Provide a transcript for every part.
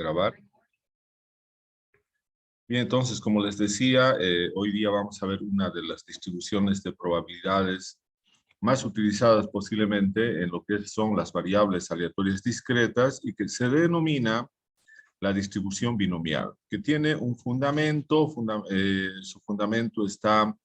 grabar. Bien, entonces, como les decía, hoy día vamos a ver una de las distribuciones de probabilidades más utilizadas posiblemente en lo que son las variables aleatorias discretas y que se denomina la distribución binomial, que tiene un fundamento, su fundamento está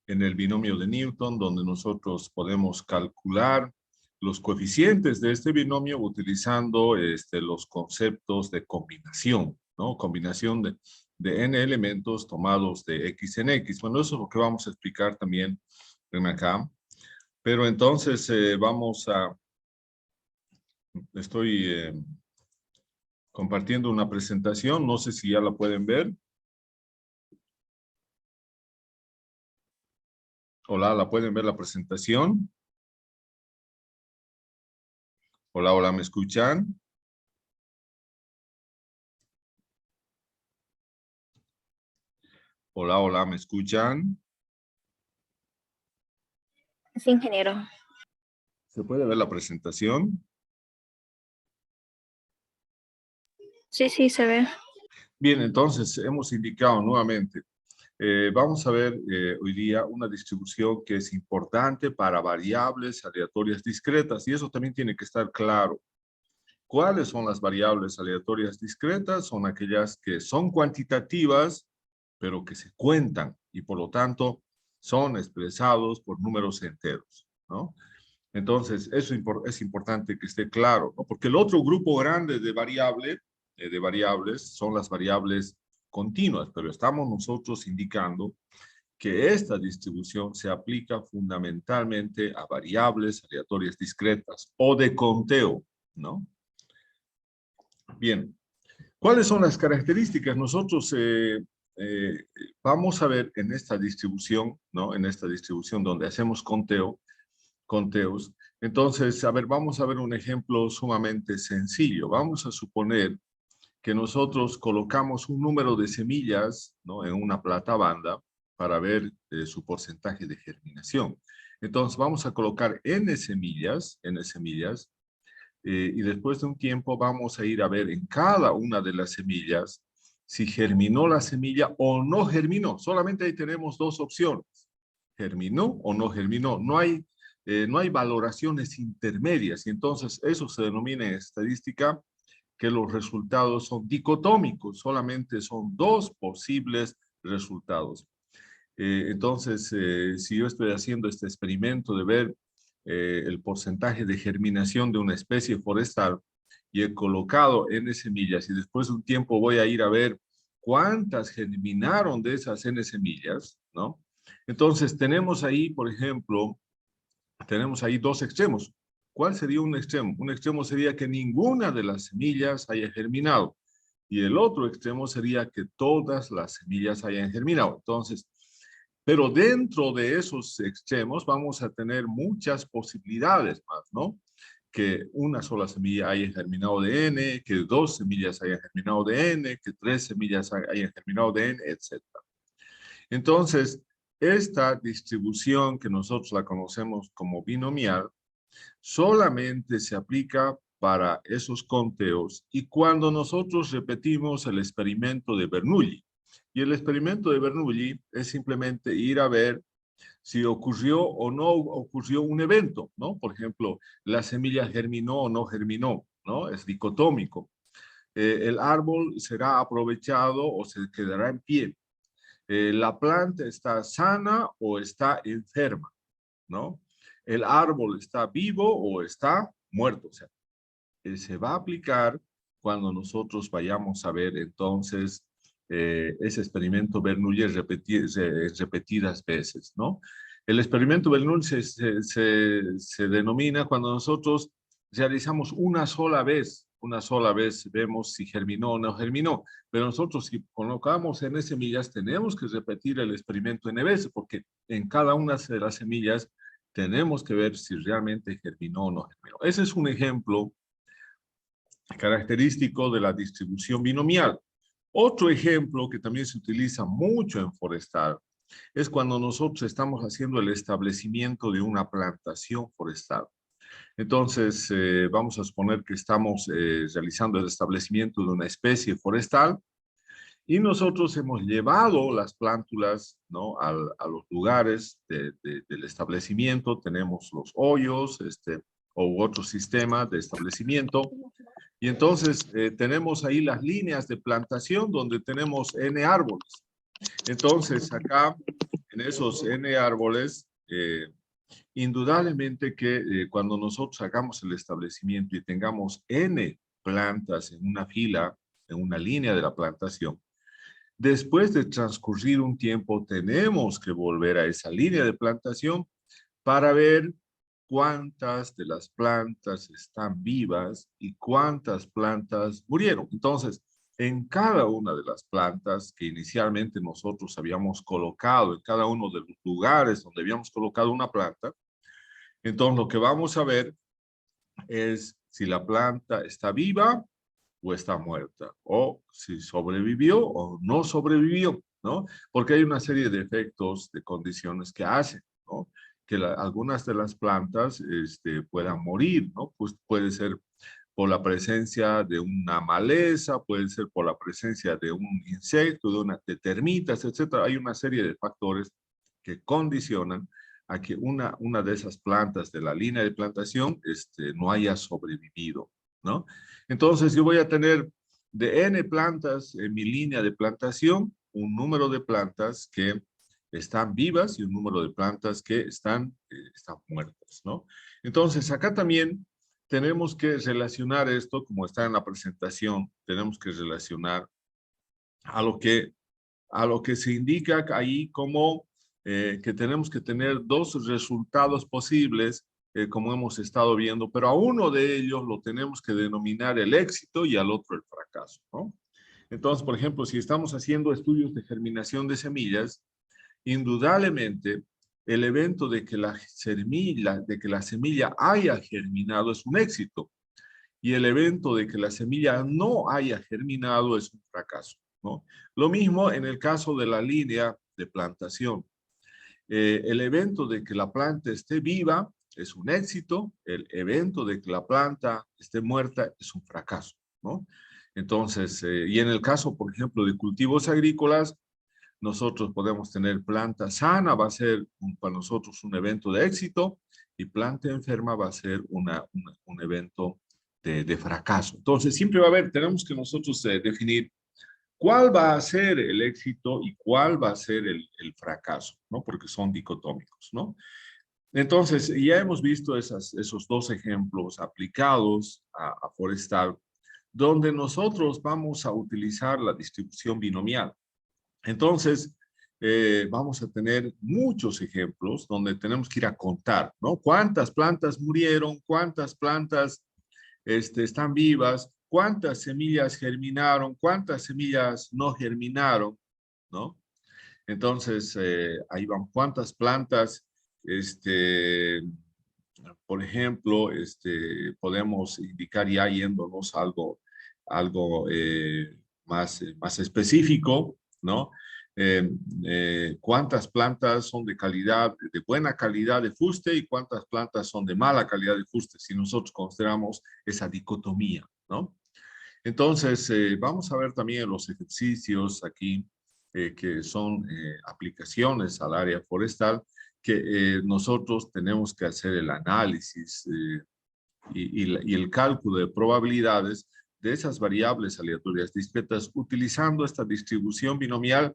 en el binomio de Newton, donde nosotros podemos calcular los coeficientes de este binomio utilizando los conceptos de combinación, ¿no? Combinación de n elementos tomados de x en x. Bueno, eso es lo que vamos a explicar también en acá. Pero entonces estoy compartiendo una presentación, no sé si ya la pueden ver. Hola, ¿la pueden ver la presentación? Hola, hola, ¿me escuchan? Hola, hola, ¿me escuchan? Sí, ingeniero. ¿Se puede ver la presentación? Sí, se ve. Bien, entonces hemos indicado nuevamente. Vamos a ver hoy día una distribución que es importante para variables aleatorias discretas y eso también tiene que estar claro. ¿Cuáles son las variables aleatorias discretas? Son aquellas que son cuantitativas, pero que se cuentan y por lo tanto son expresados por números enteros, ¿no? Entonces, eso es importante que esté claro, ¿no? Porque el otro grupo grande de variables son las variables continuas, pero estamos nosotros indicando que esta distribución se aplica fundamentalmente a variables aleatorias discretas o de conteo, ¿no? Bien, ¿cuáles son las características? Nosotros vamos a ver en esta distribución, ¿no? En esta distribución donde hacemos conteos. Entonces, a ver, vamos a ver un ejemplo sumamente sencillo. Vamos a suponer que nosotros colocamos un número de semillas, ¿no? En una platabanda para ver su porcentaje de germinación. Entonces, vamos a colocar n semillas, y después de un tiempo vamos a ir a ver en cada una de las semillas si germinó la semilla o no germinó. Solamente ahí tenemos dos opciones. ¿Germinó o no germinó? No hay valoraciones intermedias y entonces eso se denomina en estadística que los resultados son dicotómicos, solamente son dos posibles resultados. Entonces, si yo estoy haciendo este experimento de ver el porcentaje de germinación de una especie forestal y he colocado N semillas y después de un tiempo voy a ir a ver cuántas germinaron de esas N semillas, ¿no? Entonces, tenemos ahí, por ejemplo, tenemos ahí dos extremos. ¿Cuál sería un extremo? Un extremo sería que ninguna de las semillas haya germinado y el otro extremo sería que todas las semillas hayan germinado. Entonces, pero dentro de esos extremos vamos a tener muchas posibilidades más, ¿no? Que una sola semilla haya germinado de N, que dos semillas hayan germinado de N, que tres semillas hayan germinado de N, etc. Entonces, esta distribución que nosotros la conocemos como binomial, solamente se aplica para esos conteos y cuando nosotros repetimos el experimento de Bernoulli. Y el experimento de Bernoulli es simplemente ir a ver si ocurrió o no ocurrió un evento, ¿no? Por ejemplo, la semilla germinó o no germinó, ¿no? Es dicotómico. El árbol será aprovechado o se quedará en pie. La planta está sana o está enferma, ¿no? El árbol está vivo o está muerto. O sea, se va a aplicar cuando nosotros vayamos a ver entonces ese experimento Bernoulli repetidas veces, ¿no? El experimento Bernoulli se denomina cuando nosotros realizamos una sola vez vemos si germinó o no germinó, pero nosotros si colocamos N semillas tenemos que repetir el experimento N veces, porque en cada una de las semillas tenemos que ver si realmente germinó o no germinó. Ese es un ejemplo característico de la distribución binomial. Otro ejemplo que también se utiliza mucho en forestal es cuando nosotros estamos haciendo el establecimiento de una plantación forestal. Entonces, vamos a suponer que estamos realizando el establecimiento de una especie forestal y nosotros hemos llevado las plántulas, ¿no?, a los lugares del establecimiento. Tenemos los hoyos o otro sistema de establecimiento. Y entonces tenemos ahí las líneas de plantación donde tenemos N árboles. Entonces, acá, en esos N árboles, indudablemente que cuando nosotros hagamos el establecimiento y tengamos N plantas en una fila, en una línea de la plantación, después de transcurrir un tiempo, tenemos que volver a esa línea de plantación para ver cuántas de las plantas están vivas y cuántas plantas murieron. Entonces, en cada una de las plantas que inicialmente nosotros habíamos colocado, en cada uno de los lugares donde habíamos colocado una planta, entonces lo que vamos a ver es si la planta está viva o está muerta, o si sobrevivió o no sobrevivió, ¿no? Porque hay una serie de efectos, de condiciones que hacen, ¿no?, que algunas de las plantas puedan morir, ¿no? Pues puede ser por la presencia de una maleza, puede ser por la presencia de un insecto, de termitas, etcétera. Hay una serie de factores que condicionan a que una de esas plantas de la línea de plantación no haya sobrevivido, ¿no? Entonces yo voy a tener de N plantas en mi línea de plantación, un número de plantas que están vivas y un número de plantas que están muertas, ¿no? Entonces acá también tenemos que relacionar esto, como está en la presentación, tenemos que relacionar a lo que se indica ahí como que tenemos que tener dos resultados posibles, como hemos estado viendo, pero a uno de ellos lo tenemos que denominar el éxito y al otro el fracaso, ¿no? Entonces, por ejemplo, si estamos haciendo estudios de germinación de semillas, indudablemente el evento de que la semilla haya germinado es un éxito y el evento de que la semilla no haya germinado es un fracaso, ¿no? Lo mismo en el caso de la línea de plantación. El evento de que la planta esté viva es un éxito, el evento de que la planta esté muerta es un fracaso, ¿no? Entonces, y en el caso, por ejemplo, de cultivos agrícolas, nosotros podemos tener planta sana, va a ser para nosotros un evento de éxito, y planta enferma va a ser un evento de fracaso. Entonces, siempre va a haber, tenemos que nosotros definir cuál va a ser el éxito y cuál va a ser el fracaso, ¿no? Porque son dicotómicos, ¿no? Entonces, ya hemos visto esos dos ejemplos aplicados a forestal, donde nosotros vamos a utilizar la distribución binomial. Entonces, vamos a tener muchos ejemplos donde tenemos que ir a contar, ¿no? ¿Cuántas plantas murieron? ¿Cuántas plantas están vivas? ¿Cuántas semillas germinaron? ¿Cuántas semillas no germinaron? ¿No? Entonces, ahí van. ¿Cuántas plantas, por ejemplo, podemos indicar ya yéndonos algo más específico, ¿no? ¿Cuántas plantas son de buena calidad de fuste y cuántas plantas son de mala calidad de fuste, si nosotros consideramos esa dicotomía, ¿no? Entonces, vamos a ver también los ejercicios aquí que son aplicaciones al área forestal, que nosotros tenemos que hacer el análisis y el cálculo de probabilidades de esas variables aleatorias discretas utilizando esta distribución binomial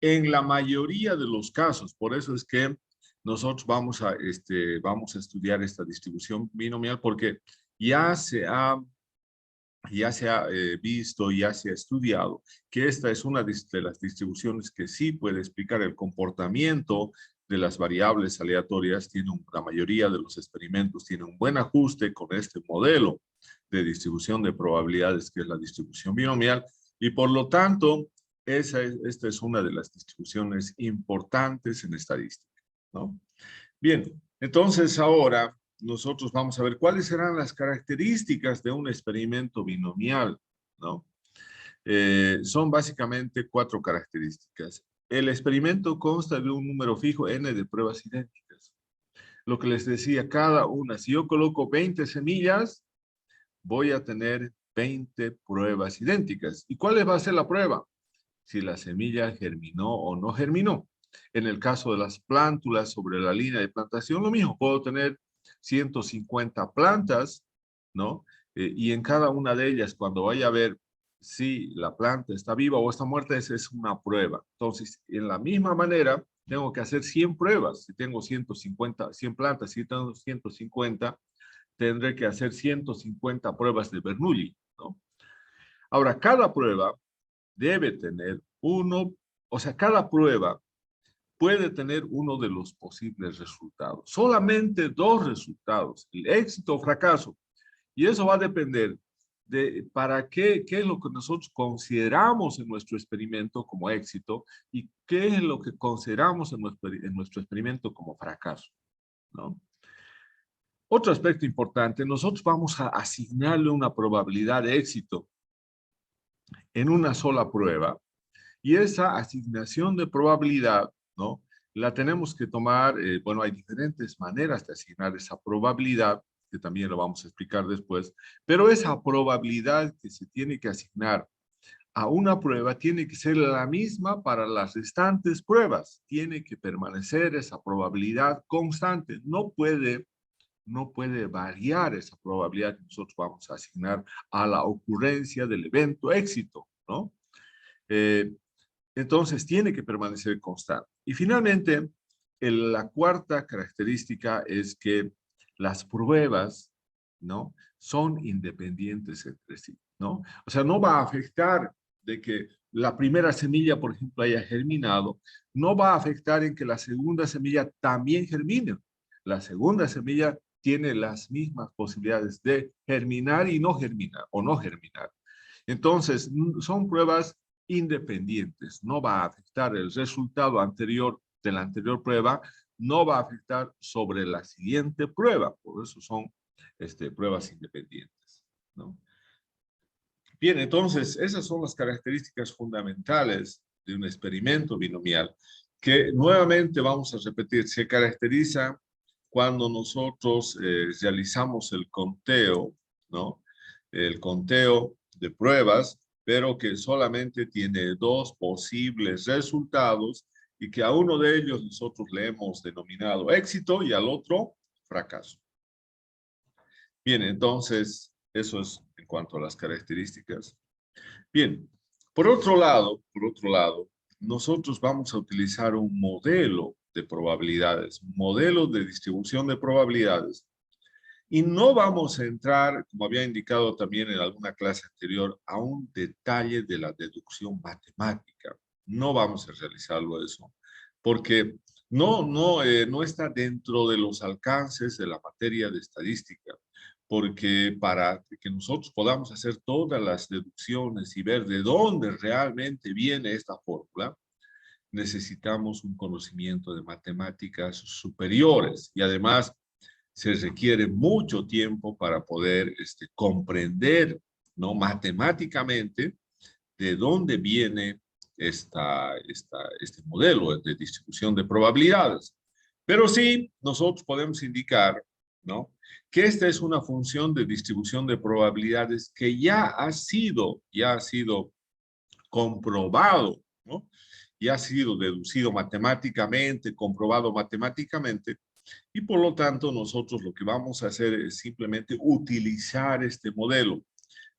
en la mayoría de los casos. Por eso es que nosotros vamos a estudiar esta distribución binomial, porque ya se ha visto, ya se ha estudiado que esta es una de las distribuciones que sí puede explicar el comportamiento de las variables aleatorias. La mayoría de los experimentos tienen un buen ajuste con este modelo de distribución de probabilidades, que es la distribución binomial, y por lo tanto, esta es una de las distribuciones importantes en estadística, ¿no? Bien, entonces ahora nosotros vamos a ver cuáles serán las características de un experimento binomial, ¿no? Son básicamente 4 características. El experimento consta de un número fijo n de pruebas idénticas. lo que les decía, cada una, si yo coloco 20 semillas, voy a tener 20 pruebas idénticas. ¿Y cuál va a ser la prueba? Si la semilla germinó o no germinó. En el caso de las plántulas sobre la línea de plantación, lo mismo, puedo tener 150 plantas, ¿no? Y en cada una de ellas, cuando vaya a ver si la planta está viva o está muerta, esa es una prueba. Entonces, en la misma manera, tengo que hacer 100 pruebas. Si tengo 150, 100 plantas, si tengo 150, tendré que hacer 150 pruebas de Bernoulli, ¿no? Ahora, cada prueba debe tener uno, o sea, cada prueba puede tener uno de los posibles resultados. Solamente dos resultados, el éxito o fracaso. Y eso va a depender de para qué es lo que nosotros consideramos en nuestro experimento como éxito y qué es lo que consideramos en nuestro experimento como fracaso, ¿no? Otro aspecto importante, nosotros vamos a asignarle una probabilidad de éxito en una sola prueba y esa asignación de probabilidad, ¿no? La tenemos que tomar, bueno, hay diferentes maneras de asignar esa probabilidad, que también lo vamos a explicar después, pero esa probabilidad que se tiene que asignar a una prueba tiene que ser la misma para las restantes pruebas. Tiene que permanecer esa probabilidad constante. No puede variar esa probabilidad que nosotros vamos a asignar a la ocurrencia del evento éxito, ¿no? Entonces, tiene que permanecer constante. Y finalmente, la cuarta característica es que las pruebas, ¿no? Son independientes entre sí, ¿no? O sea, no va a afectar de que la primera semilla, por ejemplo, haya germinado, no va a afectar en que la segunda semilla también germine. La segunda semilla tiene las mismas posibilidades de germinar y no germinar, o no germinar. Entonces, son pruebas independientes. No va a afectar el resultado anterior de la anterior prueba, no va a afectar sobre la siguiente prueba. Por eso son pruebas independientes, ¿no? Bien, entonces, esas son las características fundamentales de un experimento binomial, que nuevamente vamos a repetir, se caracteriza cuando nosotros realizamos el conteo, ¿no? El conteo de pruebas, pero que solamente tiene dos posibles resultados y que a uno de ellos nosotros le hemos denominado éxito y al otro fracaso. Bien, entonces, eso es en cuanto a las características. Bien, por otro lado, nosotros vamos a utilizar un modelo de probabilidades, un modelo de distribución de probabilidades. Y no vamos a entrar, como había indicado también en alguna clase anterior, a un detalle de la deducción matemática. No vamos a realizarlo eso, porque no está dentro de los alcances de la materia de estadística, porque para que nosotros podamos hacer todas las deducciones y ver de dónde realmente viene esta fórmula, necesitamos un conocimiento de matemáticas superiores y además se requiere mucho tiempo para poder comprender, ¿no? Matemáticamente de dónde viene este modelo de distribución de probabilidades. Pero sí, nosotros podemos indicar, ¿no? Que esta es una función de distribución de probabilidades que ya ha sido comprobado, ¿no? Ya ha sido deducido matemáticamente, comprobado matemáticamente, y por lo tanto nosotros lo que vamos a hacer es simplemente utilizar este modelo,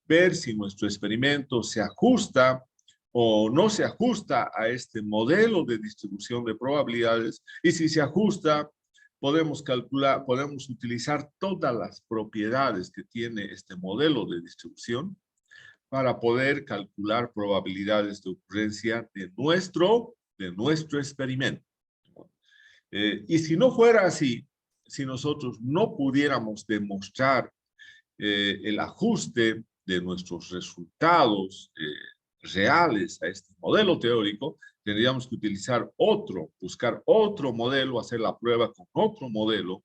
ver si nuestro experimento se ajusta o no se ajusta a este modelo de distribución de probabilidades, y si se ajusta, podemos calcular, podemos utilizar todas las propiedades que tiene este modelo de distribución para poder calcular probabilidades de ocurrencia de nuestro experimento. Y si no fuera así, si nosotros no pudiéramos demostrar el ajuste de nuestros resultados reales a este modelo teórico, tendríamos que utilizar buscar otro modelo, hacer la prueba con otro modelo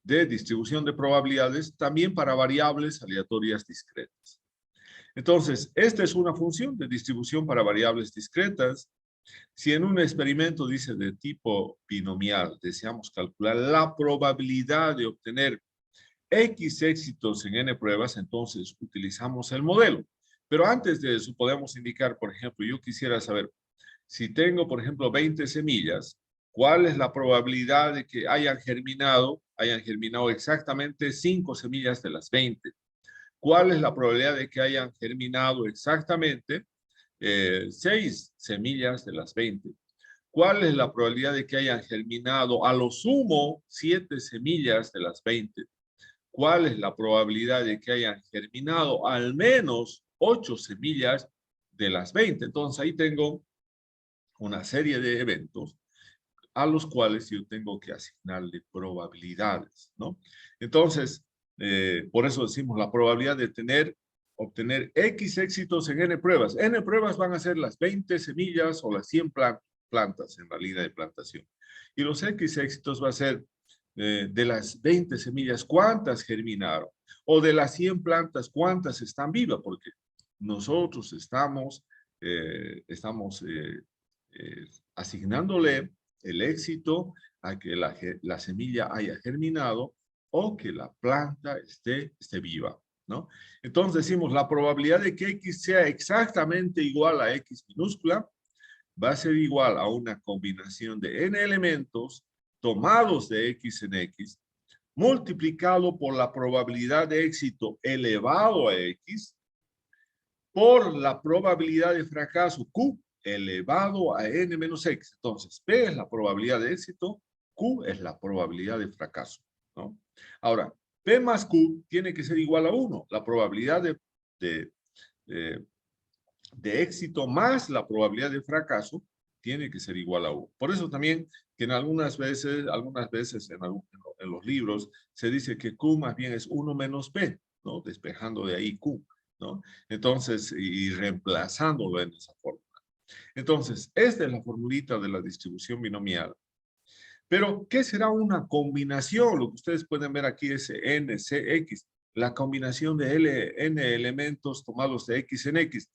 de distribución de probabilidades, también para variables aleatorias discretas. Entonces, esta es una función de distribución para variables discretas Si en un experimento dice de tipo binomial, deseamos calcular la probabilidad de obtener X éxitos en N pruebas, entonces utilizamos el modelo. Pero antes de eso podemos indicar, por ejemplo, yo quisiera saber, si tengo, por ejemplo, 20 semillas, ¿cuál es la probabilidad de que hayan germinado exactamente 5 semillas de las 20? ¿Cuál es la probabilidad de que hayan germinado exactamente 6 semillas de las 20? ¿Cuál es la probabilidad de que hayan germinado a lo sumo 7 semillas de las 20? ¿Cuál es la probabilidad de que hayan germinado al menos 8 semillas de las 20? Entonces ahí tengo una serie de eventos a los cuales yo tengo que asignarle probabilidades, ¿no? Entonces, por eso decimos la probabilidad de obtener X éxitos en N pruebas. N pruebas van a ser las 20 semillas o las 100 plantas en la línea de plantación. Y los X éxitos va a ser de las 20 semillas, ¿cuántas germinaron? O de las 100 plantas, ¿cuántas están vivas? Porque nosotros estamos asignándole el éxito a que la semilla haya germinado o que la planta esté viva, ¿no? Entonces decimos, la probabilidad de que X sea exactamente igual a X minúscula va a ser igual a una combinación de N elementos tomados de X en X, multiplicado por la probabilidad de éxito elevado a X, por la probabilidad de fracaso Q elevado a N menos X. Entonces, P es la probabilidad de éxito, Q es la probabilidad de fracaso, ¿no? Ahora, P más Q tiene que ser igual a 1. La probabilidad de, de éxito más la probabilidad de fracaso tiene que ser igual a 1. Por eso también que en algunas veces en los libros se dice que Q más bien es 1 menos P, ¿no? Despejando de ahí Q, ¿no? Entonces, y reemplazándolo en esa forma. Entonces, esta es la formulita de la distribución binomial. Pero, ¿qué será una combinación? Lo que ustedes pueden ver aquí es NCX, la combinación de N elementos tomados de X en X.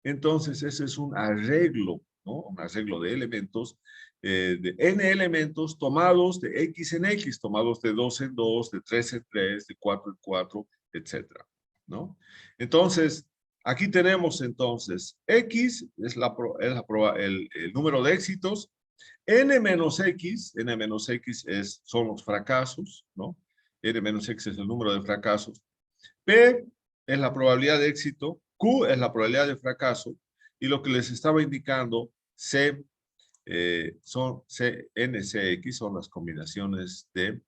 Entonces, ese es un arreglo, ¿no? Un arreglo de elementos, de N elementos tomados de X en X, tomados de 2 en 2, de 3 en 3, de 4 en 4, etcétera, ¿no? Entonces, aquí tenemos entonces X es el número de éxitos, N menos X son los fracasos, ¿no? N menos X es el número de fracasos. P es la probabilidad de éxito, Q es la probabilidad de fracaso, y lo que les estaba indicando, NCX son las combinaciones de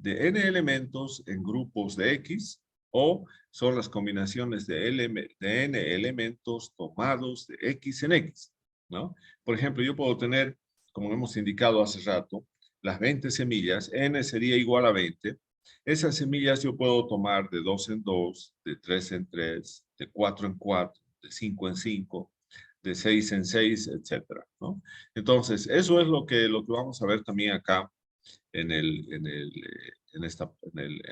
N elementos en grupos de X, o son las combinaciones de N elementos tomados de X en X, ¿no? Por ejemplo, yo puedo tener, como hemos indicado hace rato, las 20 semillas, N sería igual a 20. Esas semillas yo puedo tomar de 2 en 2, de 3 en 3, de 4 en 4, de 5 en 5, de 6 en 6, etcétera, ¿no? Entonces, eso es lo que vamos a ver también acá en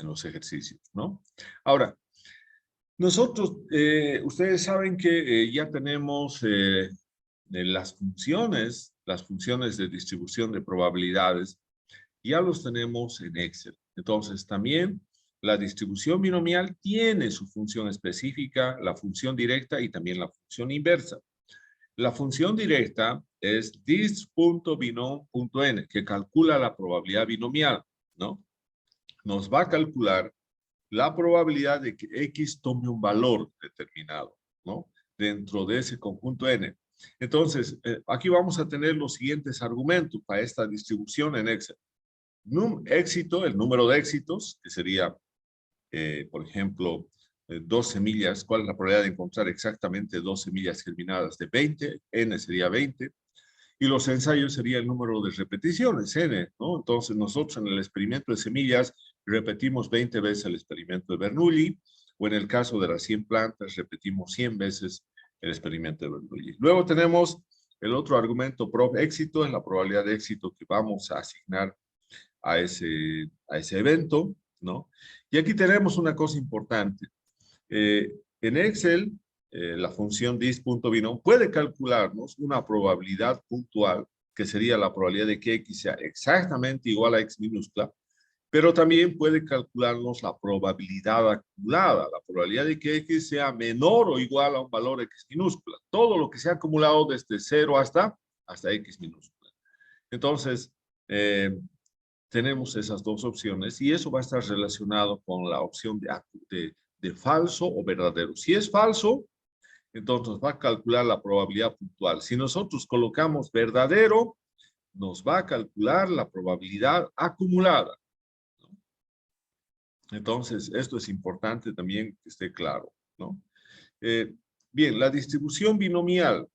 los ejercicios, ¿no? Ahora, nosotros, ustedes saben que ya tenemos las funciones de distribución de probabilidades, ya los tenemos en Excel. Entonces, también la distribución binomial tiene su función específica, la función directa y también la función inversa. La función directa es dis.binom.n, que calcula la probabilidad binomial, ¿no? Nos va a calcular la probabilidad de que X tome un valor determinado, ¿no? Dentro de ese conjunto N. Entonces, aquí vamos a tener los siguientes argumentos para esta distribución en Excel. Éxito, el número de éxitos, que sería, por ejemplo, 2 semillas. ¿Cuál es la probabilidad de encontrar exactamente 2 semillas germinadas de 20? N sería 20. Y los ensayos sería el número de repeticiones, N, ¿no? Entonces, nosotros en el experimento de semillas repetimos 20 veces el experimento de Bernoulli, o en el caso de las 100 plantas, repetimos 100 veces el experimento de Bernoulli. Luego tenemos el otro argumento, éxito, es la probabilidad de éxito que vamos a asignar a ese evento, ¿no? Y aquí tenemos una cosa importante. En Excel la función dis.binom puede calcularnos una probabilidad puntual, que sería la probabilidad de que x sea exactamente igual a x minúscula, pero también puede calcularnos la probabilidad acumulada, la probabilidad de que x sea menor o igual a un valor x minúscula. Todo lo que se ha acumulado desde 0 hasta x minúscula. Entonces, tenemos esas dos opciones y eso va a estar relacionado con la opción de falso o verdadero. Si es falso, entonces va a calcular la probabilidad puntual. Si nosotros colocamos verdadero, nos va a calcular la probabilidad acumulada. Entonces, esto es importante también que esté claro, ¿no? Bien, la distribución binomial.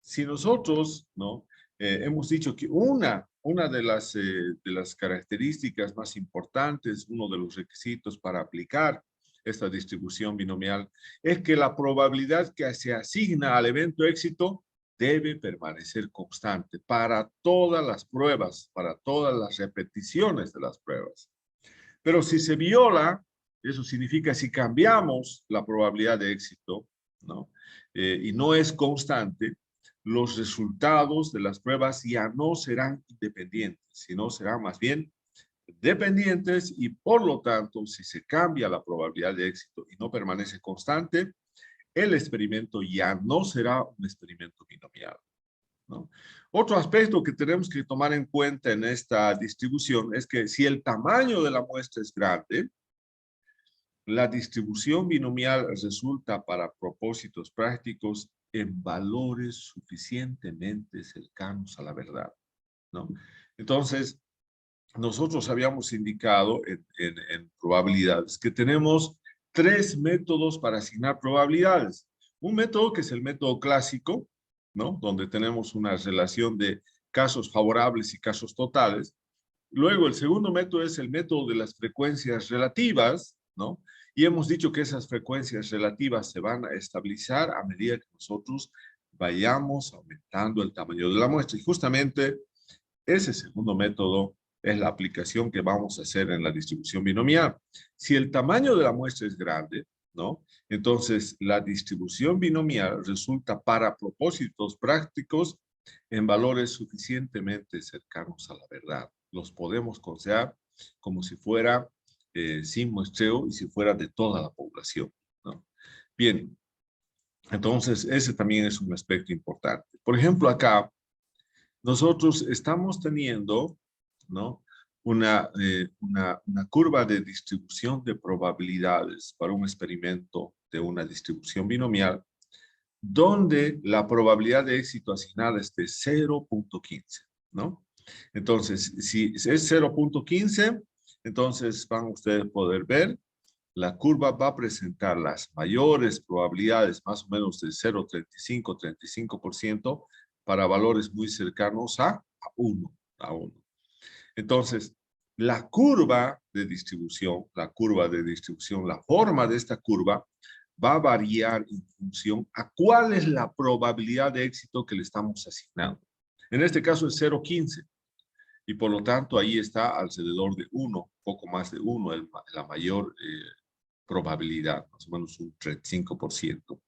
Si nosotros, ¿no? Hemos dicho que una de las características más importantes, uno de los requisitos para aplicar esta distribución binomial, es que la probabilidad que se asigna al evento éxito debe permanecer constante para todas las pruebas, para todas las repeticiones de las pruebas. Pero si se viola, eso significa si cambiamos la probabilidad de éxito, ¿no? Y no es constante, los resultados de las pruebas ya no serán independientes, sino serán más bien dependientes y por lo tanto, si se cambia la probabilidad de éxito y no permanece constante, el experimento ya no será un experimento binomial, ¿no? Otro aspecto que tenemos que tomar en cuenta en esta distribución es que si el tamaño de la muestra es grande, la distribución binomial resulta para propósitos prácticos en valores suficientemente cercanos a la verdad, ¿no? Entonces, nosotros habíamos indicado en probabilidades que tenemos 3 métodos para asignar probabilidades. Un método que es el método clásico, ¿no? Donde tenemos una relación de casos favorables y casos totales. Luego, el segundo método es el método de las frecuencias relativas, ¿no? Y hemos dicho que esas frecuencias relativas se van a estabilizar a medida que nosotros vayamos aumentando el tamaño de la muestra. Y justamente ese segundo método es la aplicación que vamos a hacer en la distribución binomial. Si el tamaño de la muestra es grande, ¿no? Entonces, la distribución binomial resulta para propósitos prácticos en valores suficientemente cercanos a la verdad. Los podemos considerar como si fuera sin muestreo y si fuera de toda la población, ¿no? Bien, entonces ese también es un aspecto importante. Por ejemplo, acá nosotros estamos teniendo, ¿no? Una curva de distribución de probabilidades para un experimento de una distribución binomial donde la probabilidad de éxito asignada es de 0.15, ¿no? Entonces, si es 0.15, entonces van ustedes a poder ver, la curva va a presentar las mayores probabilidades, más o menos de 0.35, 35%, para valores muy cercanos a 1. Entonces, la curva de distribución, la forma de esta curva va a variar en función a cuál es la probabilidad de éxito que le estamos asignando. En este caso es 0.15 y por lo tanto ahí está alrededor de 1, poco más de 1, la mayor probabilidad, más o menos un 35%.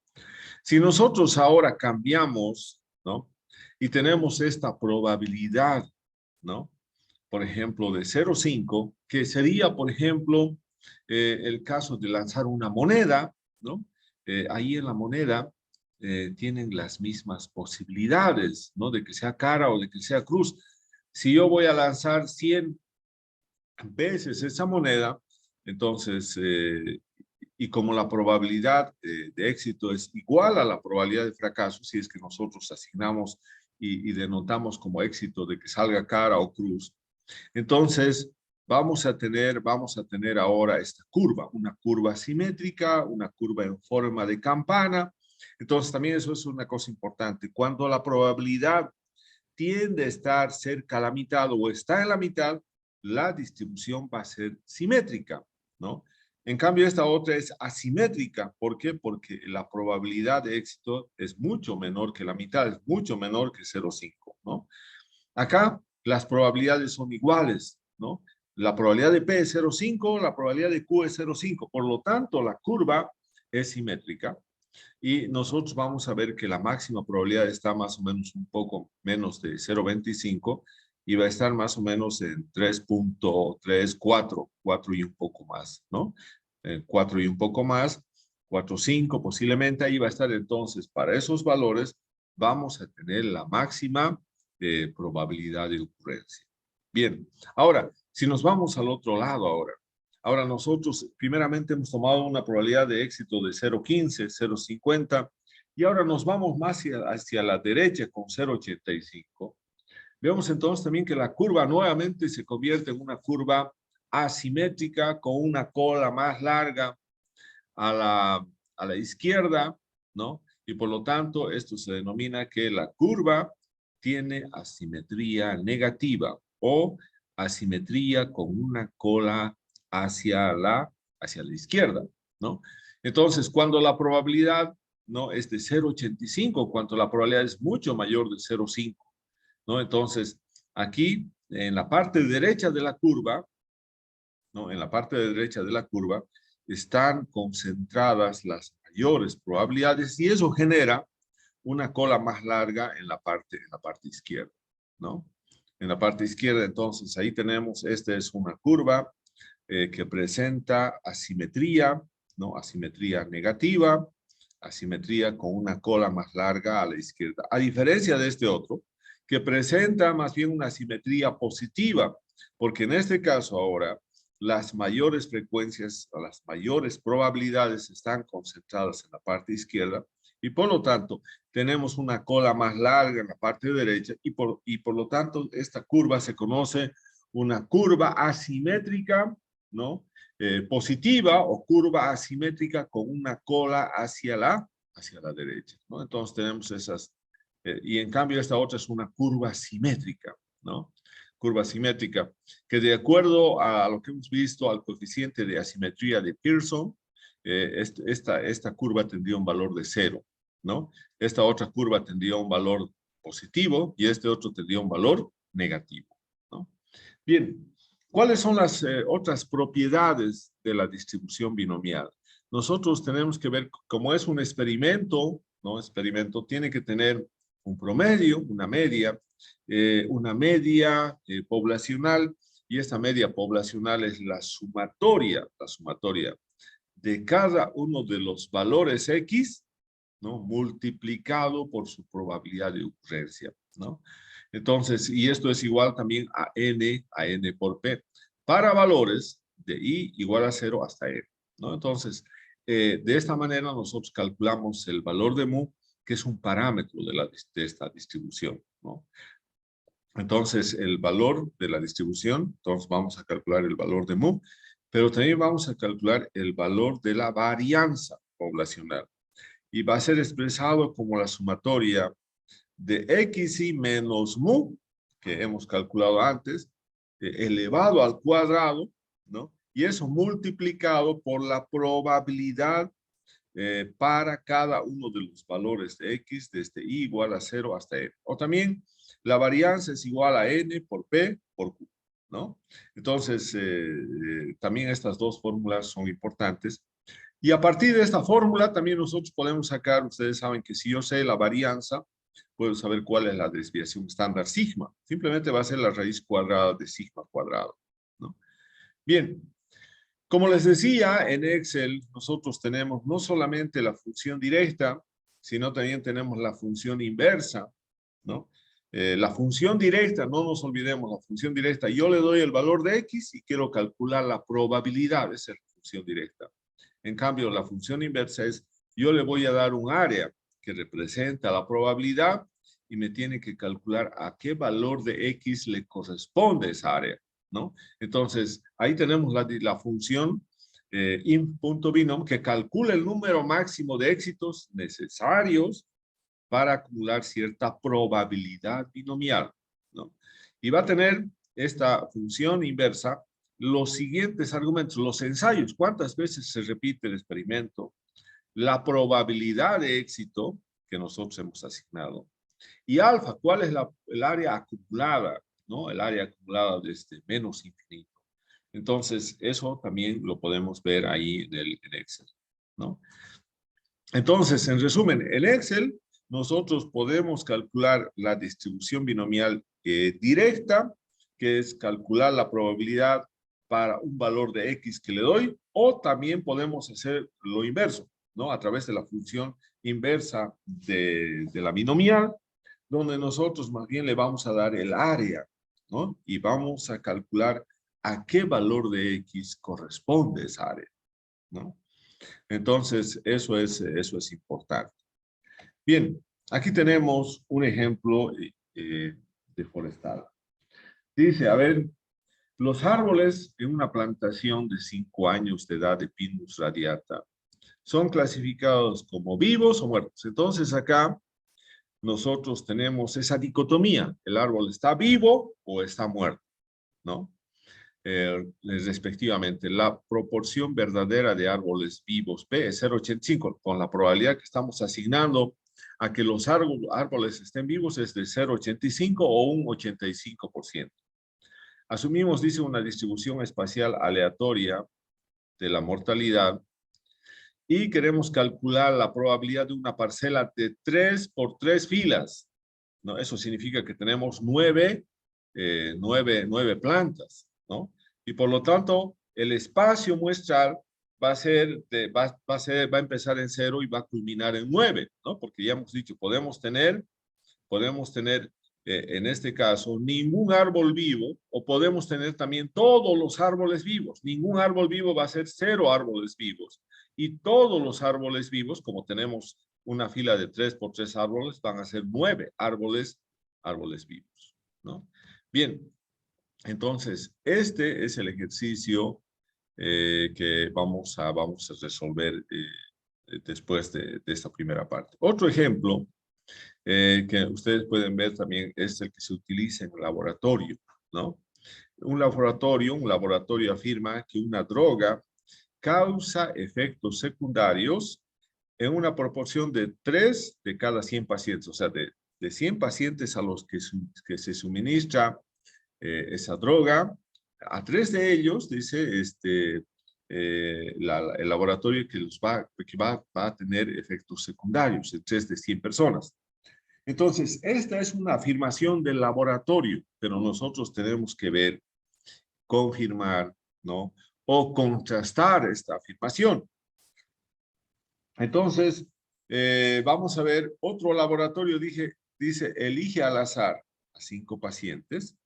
Si nosotros ahora cambiamos, ¿no? Y tenemos esta probabilidad, ¿no? Por ejemplo, de 0.5, que sería, por ejemplo, el caso de lanzar una moneda, ¿no? Ahí en la moneda tienen las mismas posibilidades, ¿no? De que sea cara o de que sea cruz. Si yo voy a lanzar 100 veces esa moneda, entonces, y como la probabilidad de éxito es igual a la probabilidad de fracaso, si es que nosotros asignamos y denotamos como éxito de que salga cara o cruz, entonces vamos a tener ahora esta curva, una curva simétrica, una curva en forma de campana. Entonces también eso es una cosa importante. Cuando la probabilidad tiende a estar cerca a la mitad o está en la mitad, la distribución va a ser simétrica, ¿no? En cambio, esta otra es asimétrica. ¿Por qué? Porque la probabilidad de éxito es mucho menor que la mitad, es mucho menor que 0.5, ¿no? Acá las probabilidades son iguales, ¿no? La probabilidad de P es 0.5, la probabilidad de Q es 0.5. Por lo tanto, la curva es simétrica. Y nosotros vamos a ver que la máxima probabilidad está más o menos un poco menos de 0.25 y va a estar más o menos en 3.3, 4 y un poco más, ¿no? 4 y un poco más, 4.5 posiblemente, ahí va a estar. Entonces, para esos valores vamos a tener la máxima probabilidad de ocurrencia. Bien, ahora, si nos vamos al otro lado ahora nosotros primeramente hemos tomado una probabilidad de éxito de 0.15, 0.50 y ahora nos vamos más hacia la derecha con 0.85. Vemos entonces también que la curva nuevamente se convierte en una curva asimétrica con una cola más larga a la izquierda, ¿no? Y por lo tanto, esto se denomina que la curva tiene asimetría negativa o asimetría con una cola hacia la izquierda, ¿no? Entonces, cuando la probabilidad, ¿no?, es de 0.85, cuando la probabilidad es mucho mayor de 0.5, ¿no? Entonces, aquí, en la parte derecha de la curva, ¿no?, en la parte derecha de la curva, están concentradas las mayores probabilidades y eso genera una cola más larga en la parte izquierda, ¿no? En la parte izquierda, entonces, ahí tenemos, esta es una curva que presenta asimetría, ¿no? Asimetría negativa, asimetría con una cola más larga a la izquierda. A diferencia de este otro, que presenta más bien una asimetría positiva, porque en este caso ahora, las mayores frecuencias o las mayores probabilidades están concentradas en la parte izquierda y por lo tanto tenemos una cola más larga en la parte derecha y por lo tanto esta curva se conoce una curva asimétrica, ¿no? Positiva o curva asimétrica con una cola hacia la derecha, ¿no? Entonces tenemos esas, y en cambio esta otra es una curva simétrica, ¿no? Curva simétrica, que de acuerdo a lo que hemos visto, al coeficiente de asimetría de Pearson, esta curva tendría un valor de 0, ¿no? Esta otra curva tendría un valor positivo y este otro tendría un valor negativo, ¿no? Bien, ¿cuáles son las otras propiedades de la distribución binomial? Nosotros tenemos que ver, como es un experimento, ¿no? Experimento tiene que tener un promedio, una media poblacional, y esta media poblacional es la sumatoria de cada uno de los valores X, ¿no?, multiplicado por su probabilidad de ocurrencia, ¿no? Entonces, y esto es igual también a n por p, para valores de i igual a 0 hasta n, ¿no? Entonces, de esta manera nosotros calculamos el valor de mu, que es un parámetro de esta distribución, ¿no? Entonces, el valor de la distribución, entonces vamos a calcular el valor de mu, pero también vamos a calcular el valor de la varianza poblacional. Y va a ser expresado como la sumatoria de xi menos mu, que hemos calculado antes, elevado al cuadrado, ¿no? Y eso multiplicado por la probabilidad para cada uno de los valores de x desde i igual a 0 hasta n. O también la varianza es igual a n por p por q, ¿no? Entonces, también estas dos fórmulas son importantes. Y a partir de esta fórmula también nosotros podemos sacar, ustedes saben que si yo sé la varianza, puedo saber cuál es la desviación estándar sigma. Simplemente va a ser la raíz cuadrada de sigma cuadrado, ¿no? Bien, como les decía, en Excel nosotros tenemos no solamente la función directa, sino también tenemos la función inversa, ¿no? La función directa, no nos olvidemos, la función directa, yo le doy el valor de X y quiero calcular la probabilidad, esa es la función directa. En cambio, la función inversa es, yo le voy a dar un área que representa la probabilidad y me tiene que calcular a qué valor de X le corresponde esa área, ¿no? Entonces, ahí tenemos la función in.binom que calcula el número máximo de éxitos necesarios para acumular cierta probabilidad binomial, ¿no? Y va a tener esta función inversa los siguientes argumentos, los ensayos, cuántas veces se repite el experimento, la probabilidad de éxito que nosotros hemos asignado, y alfa, cuál es el área acumulada, ¿no? El área acumulada desde menos infinito. Entonces, eso también lo podemos ver ahí en Excel, ¿no? Entonces, en resumen, en Excel nosotros podemos calcular la distribución binomial directa, que es calcular la probabilidad para un valor de X que le doy, o también podemos hacer lo inverso, ¿no? A través de la función inversa de la binomial, donde nosotros más bien le vamos a dar el área, ¿no? Y vamos a calcular a qué valor de X corresponde esa área, ¿no? Entonces, eso es importante. Bien, aquí tenemos un ejemplo de forestal. Dice, a ver, los árboles en una plantación de 5 años de edad de Pinus radiata son clasificados como vivos o muertos. Entonces, acá nosotros tenemos esa dicotomía. El árbol está vivo o está muerto, ¿no? Respectivamente. La proporción verdadera de árboles vivos P es 0,85, con la probabilidad que estamos asignando a que los árboles estén vivos es de 0,85 o un 85%. Asumimos, dice, una distribución espacial aleatoria de la mortalidad y queremos calcular la probabilidad de una parcela de 3 por 3 filas, ¿no? Eso significa que tenemos 9 plantas, ¿no? Y por lo tanto, el espacio muestral va a empezar en 0 y va a culminar en 9, ¿no? Porque ya hemos dicho, podemos tener en este caso, ningún árbol vivo, o podemos tener también todos los árboles vivos. Ningún árbol vivo va a ser 0 árboles vivos. Y todos los árboles vivos, como tenemos una fila de 3 por 3 árboles, van a ser 9 árboles vivos, ¿no? Bien, entonces, este es el ejercicio que vamos a resolver después de esta primera parte. Otro ejemplo que ustedes pueden ver también es el que se utiliza en el laboratorio, ¿no? Un laboratorio afirma que una droga causa efectos secundarios en una proporción de 3 de cada 100 pacientes, o sea, de 100 pacientes a los que se suministra esa droga, a 3 de ellos, dice el laboratorio que va a tener efectos secundarios en 3 de 100 personas. Entonces, esta es una afirmación del laboratorio, pero nosotros tenemos que ver, confirmar, ¿no? O contrastar esta afirmación. Entonces, vamos a ver, otro laboratorio dice, elige al azar a 5 pacientes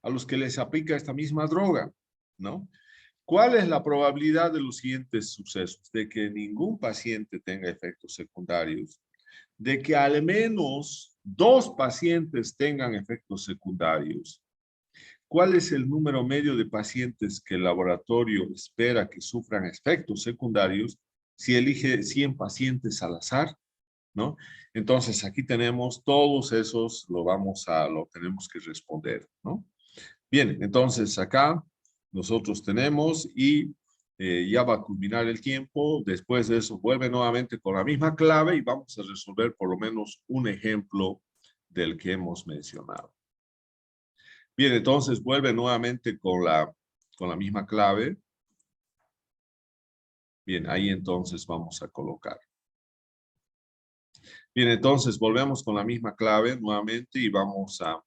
a los que les aplica esta misma droga, ¿no? ¿Cuál es la probabilidad de los siguientes sucesos? De que ningún paciente tenga efectos secundarios, de que al menos 2 pacientes tengan efectos secundarios. ¿Cuál es el número medio de pacientes que el laboratorio espera que sufran efectos secundarios si elige 100 pacientes al azar? ¿No? Entonces, aquí tenemos todos esos, lo tenemos que responder, ¿no? Bien, entonces acá nosotros tenemos y ya va a culminar el tiempo. Después de eso vuelve nuevamente con la misma clave y vamos a resolver por lo menos un ejemplo del que hemos mencionado. Bien, entonces vuelve nuevamente con la misma clave. Bien, ahí entonces vamos a colocar. Bien, entonces volvemos con la misma clave nuevamente y vamos a